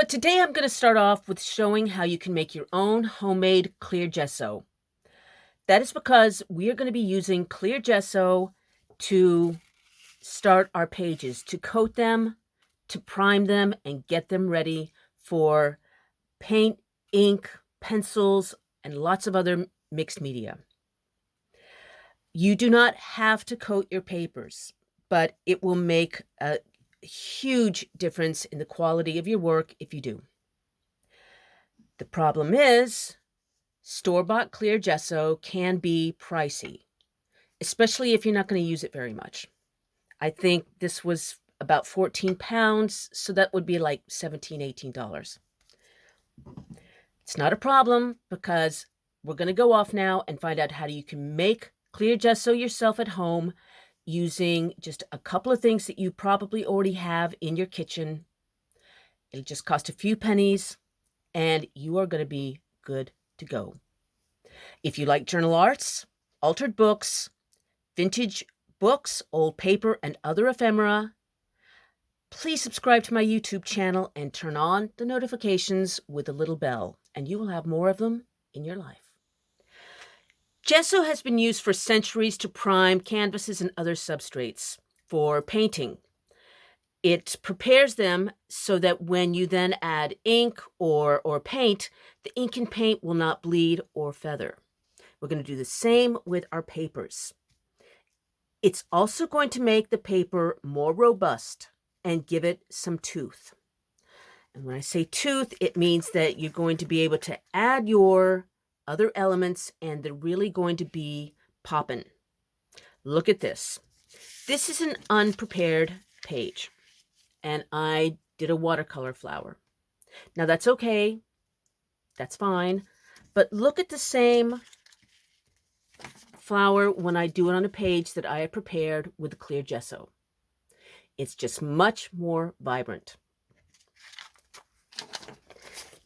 But today I'm going to start off with showing how you can make your own homemade clear gesso. That is because we are going to be using clear gesso to start our pages, to coat them, to prime them, and get them ready for paint, ink, pencils, and lots of other mixed media. You do not have to coat your papers, but it will make a huge difference in the quality of your work if you do. The problem is, store-bought clear gesso can be pricey, especially if you're not going to use it very much. I think this was about 14 pounds, so that would be like $17, $18. It's not a problem because we're going to go off now and find out how you can make clear gesso yourself at home using just a couple of things that you probably already have in your kitchen. It'll just cost a few pennies, and you are going to be good to go. If you like journal arts, altered books, vintage books, old paper, and other ephemera, please subscribe to my YouTube channel and turn on the notifications with a little bell, and you will have more of them in your life. Gesso has been used for centuries to prime canvases and other substrates for painting. It prepares them so that when you then add ink or paint, the ink and paint will not bleed or feather. We're going to do the same with our papers. It's also going to make the paper more robust and give it some tooth. And when I say tooth, it means that you're going to be able to add your other elements and they're really going to be poppin'. Look at this. This is an unprepared page, and I did a watercolor flower. Now that's okay. That's fine. But look at the same flower when I do it on a page that I have prepared with the clear gesso. It's just much more vibrant.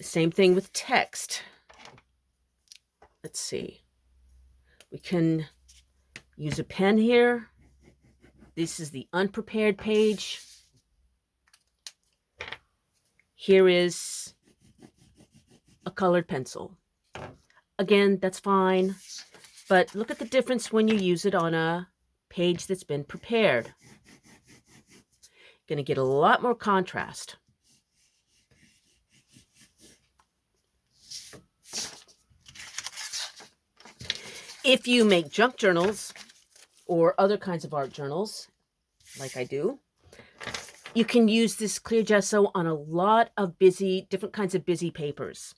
Same thing with text. Let's see. We can use a pen here. This is the unprepared page. Here is a colored pencil. Again, that's fine. But look at the difference when you use it on a page that's been prepared. You're going to get a lot more contrast. If you make junk journals or other kinds of art journals, like I do, you can use this clear gesso on a lot of different kinds of busy papers.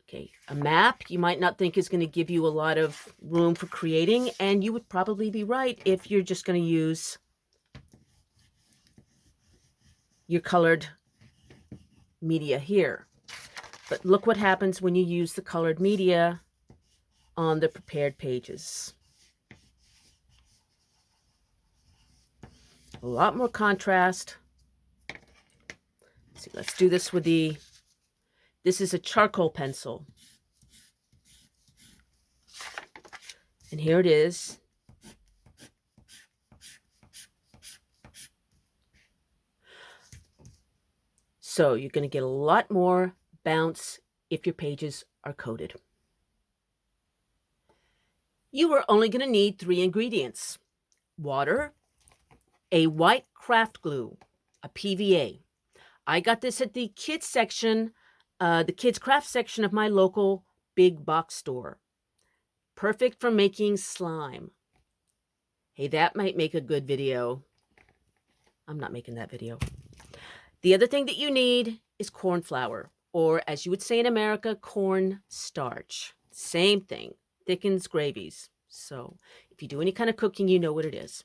Okay, a map you might not think is going to give you a lot of room for creating, and you would probably be right if you're just going to use your colored media here. But look what happens when you use the colored media on the prepared pages. A lot more contrast. Let's see, let's do this with this is a charcoal pencil. And here it is. So you're going to get a lot more bounce if your pages are coated. You are only going to need 3 ingredients: water, a white craft glue, a PVA. I got this at the kids section, the kids craft section of my local big box store. Perfect for making slime. Hey, that might make a good video. I'm not making that video. The other thing that you need is corn flour, or as you would say in America, corn starch. Same thing. Thickens gravies. So if you do any kind of cooking, you know what it is.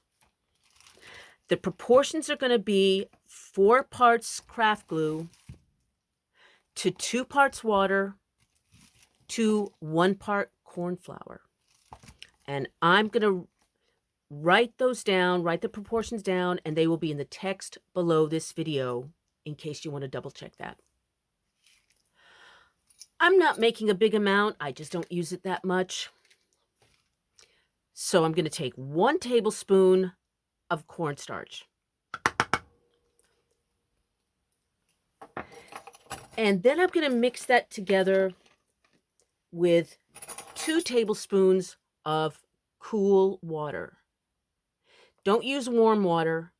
The proportions are going to be 4 parts craft glue to 2 parts water to 1 part corn flour. And I'm going to write those down, write the proportions down, and they will be in the text below this video in case you want to double check that. I'm not making a big amount. I just don't use it that much. So I'm going to take 1 tablespoon of cornstarch. And then I'm going to mix that together with 2 tablespoons of cool water. Don't use warm water.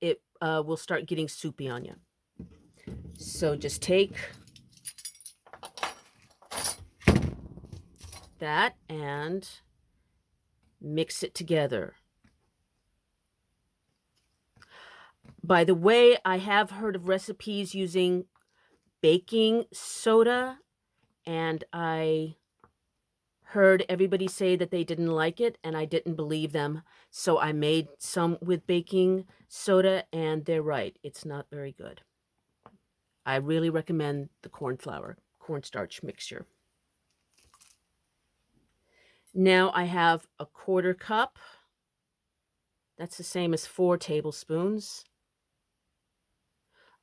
It will start getting soupy on you. So just take that and mix it together. By the way, I have heard of recipes using baking soda, and I heard everybody say that they didn't like it, and I didn't believe them. So I made some with baking soda, and they're right. It's not very good. I really recommend the cornstarch mixture. Now I have a 1/4 cup. That's the same as 4 tablespoons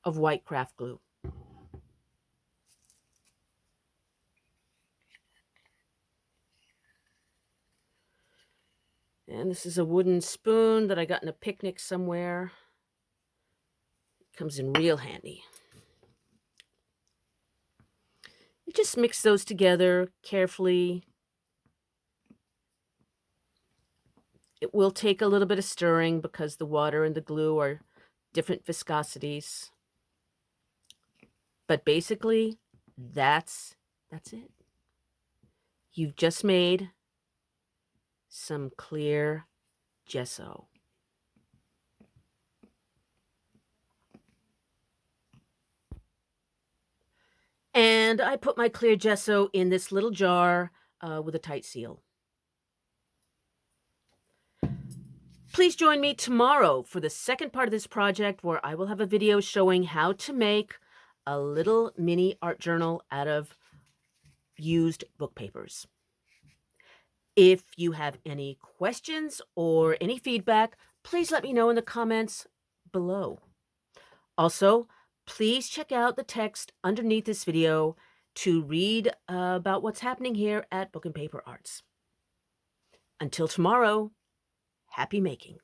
of white craft glue. And this is a wooden spoon that I got in a picnic somewhere. It comes in real handy. You just mix those together carefully. It will take a little bit of stirring because the water and the glue are different viscosities. But basically, that's it. You've just made some clear gesso. And I put my clear gesso in this little jar with a tight seal. Please join me tomorrow for the second part of this project, where I will have a video showing how to make a little mini art journal out of used book papers. If you have any questions or any feedback, please let me know in the comments below. Also, please check out the text underneath this video to read about what's happening here at Book and Paper Arts. Until tomorrow, happy making.